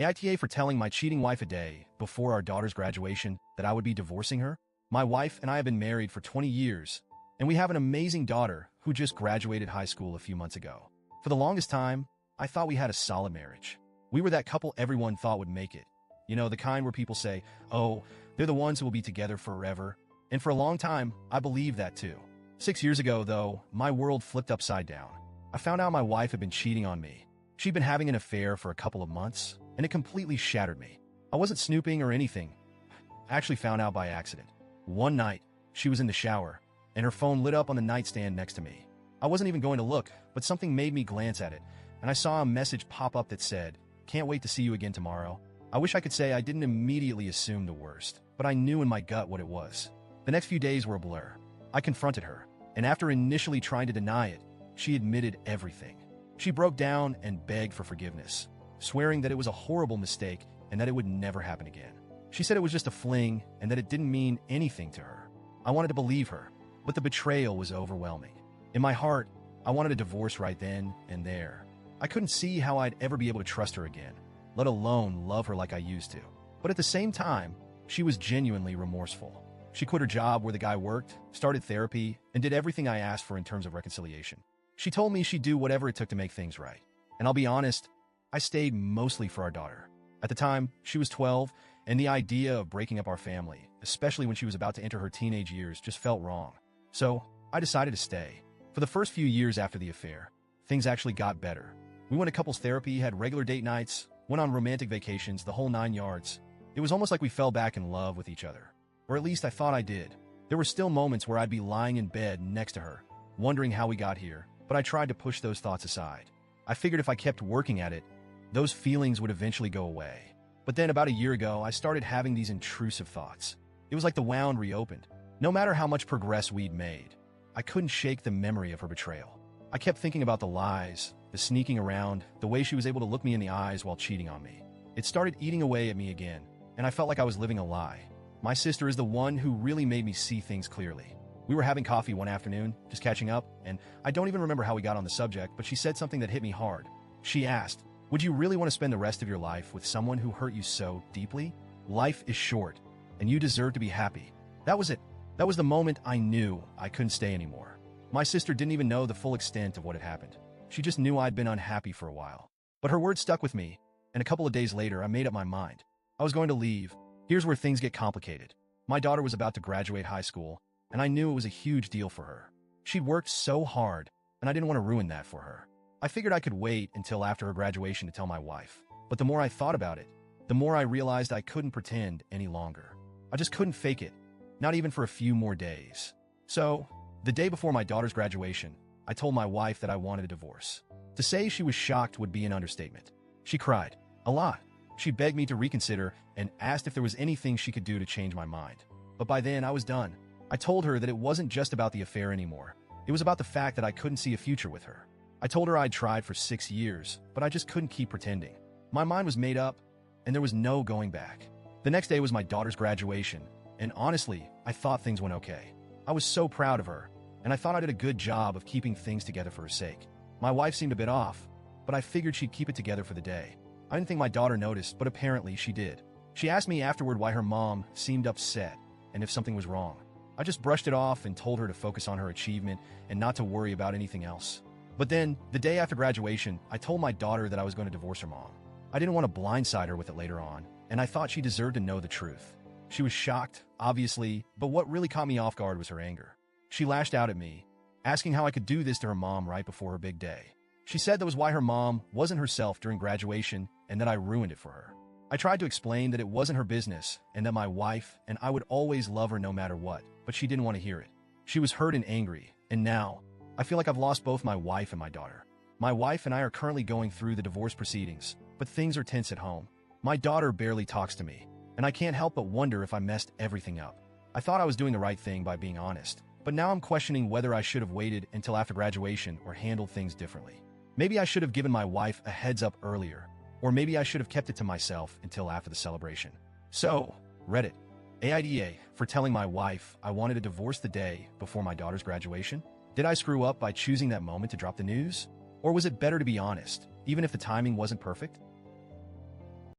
AITA for telling my cheating wife a day before our daughter's graduation that I would be divorcing her. My wife and I have been married for 20 years, and we have an amazing daughter who just graduated high school a few months ago. For the longest time, I thought we had a solid marriage. We were that couple everyone thought would make it. You know, the kind where people say, oh, they're the ones who will be together forever. And for a long time, I believed that too. 6 years ago, though, my world flipped upside down. I found out my wife had been cheating on me. She'd been having an affair for a couple of months, and it completely shattered me. I wasn't snooping or anything. I actually found out by accident. One night, she was in the shower, and her phone lit up on the nightstand next to me. I wasn't even going to look, but something made me glance at it, and I saw a message pop up that said, "Can't wait to see you again tomorrow." I wish I could say I didn't immediately assume the worst, but I knew in my gut what it was. The next few days were a blur. I confronted her, and after initially trying to deny it, she admitted everything. She broke down and begged for forgiveness, swearing that it was a horrible mistake and that it would never happen again. She said it was just a fling and that it didn't mean anything to her. I wanted to believe her, but the betrayal was overwhelming. In my heart, I wanted a divorce right then and there. I couldn't see how I'd ever be able to trust her again, let alone love her like I used to. But at the same time, she was genuinely remorseful. She quit her job where the guy worked, started therapy, and did everything I asked for in terms of reconciliation. She told me she'd do whatever it took to make things right. And I'll be honest, I stayed mostly for our daughter. At the time, she was 12, and the idea of breaking up our family, especially when she was about to enter her teenage years, just felt wrong. So, I decided to stay. For the first few years after the affair, things actually got better. We went to couples therapy, had regular date nights, went on romantic vacations, the whole 9 yards. It was almost like we fell back in love with each other. Or at least I thought I did. There were still moments where I'd be lying in bed next to her, wondering how we got here, but I tried to push those thoughts aside. I figured if I kept working at it, those feelings would eventually go away. But then about a year ago, I started having these intrusive thoughts. It was like the wound reopened. No matter how much progress we'd made, I couldn't shake the memory of her betrayal. I kept thinking about the lies, the sneaking around, the way she was able to look me in the eyes while cheating on me. It started eating away at me again, and I felt like I was living a lie. My sister is the one who really made me see things clearly. We were having coffee one afternoon, just catching up, and I don't even remember how we got on the subject, but she said something that hit me hard. She asked, "Would you really want to spend the rest of your life with someone who hurt you so deeply? Life is short, and you deserve to be happy." That was it. That was the moment I knew I couldn't stay anymore. My sister didn't even know the full extent of what had happened. She just knew I'd been unhappy for a while. But her words stuck with me, and a couple of days later, I made up my mind. I was going to leave. Here's where things get complicated. My daughter was about to graduate high school, and I knew it was a huge deal for her. She'd worked so hard, and I didn't want to ruin that for her. I figured I could wait until after her graduation to tell my wife. But the more I thought about it, the more I realized I couldn't pretend any longer. I just couldn't fake it, not even for a few more days. So, the day before my daughter's graduation, I told my wife that I wanted a divorce. To say she was shocked would be an understatement. She cried, a lot. She begged me to reconsider and asked if there was anything she could do to change my mind. But by then, I was done. I told her that it wasn't just about the affair anymore. It was about the fact that I couldn't see a future with her. I told her I'd tried for 6 years, but I just couldn't keep pretending. My mind was made up, and there was no going back. The next day was my daughter's graduation, and honestly, I thought things went okay. I was so proud of her, and I thought I did a good job of keeping things together for her sake. My wife seemed a bit off, but I figured she'd keep it together for the day. I didn't think my daughter noticed, but apparently she did. She asked me afterward why her mom seemed upset and if something was wrong. I just brushed it off and told her to focus on her achievement and not to worry about anything else. But then, the day after graduation, I told my daughter that I was going to divorce her mom. I didn't want to blindside her with it later on, and I thought she deserved to know the truth. She was shocked, obviously, but what really caught me off guard was her anger. She lashed out at me, asking how I could do this to her mom right before her big day. She said that was why her mom wasn't herself during graduation and that I ruined it for her. I tried to explain that it wasn't her business and that my wife and I would always love her no matter what, but she didn't want to hear it. She was hurt and angry, and now, I feel like I've lost both my wife and my daughter. My wife and I are currently going through the divorce proceedings, but things are tense at home. My daughter barely talks to me, and I can't help but wonder if I messed everything up. I thought I was doing the right thing by being honest, but now I'm questioning whether I should have waited until after graduation or handled things differently. Maybe I should have given my wife a heads up earlier, or maybe I should have kept it to myself until after the celebration. So, Reddit, AITA for telling my wife I wanted a divorce the day before my daughter's graduation? Did I screw up by choosing that moment to drop the news? Or was it better to be honest, even if the timing wasn't perfect?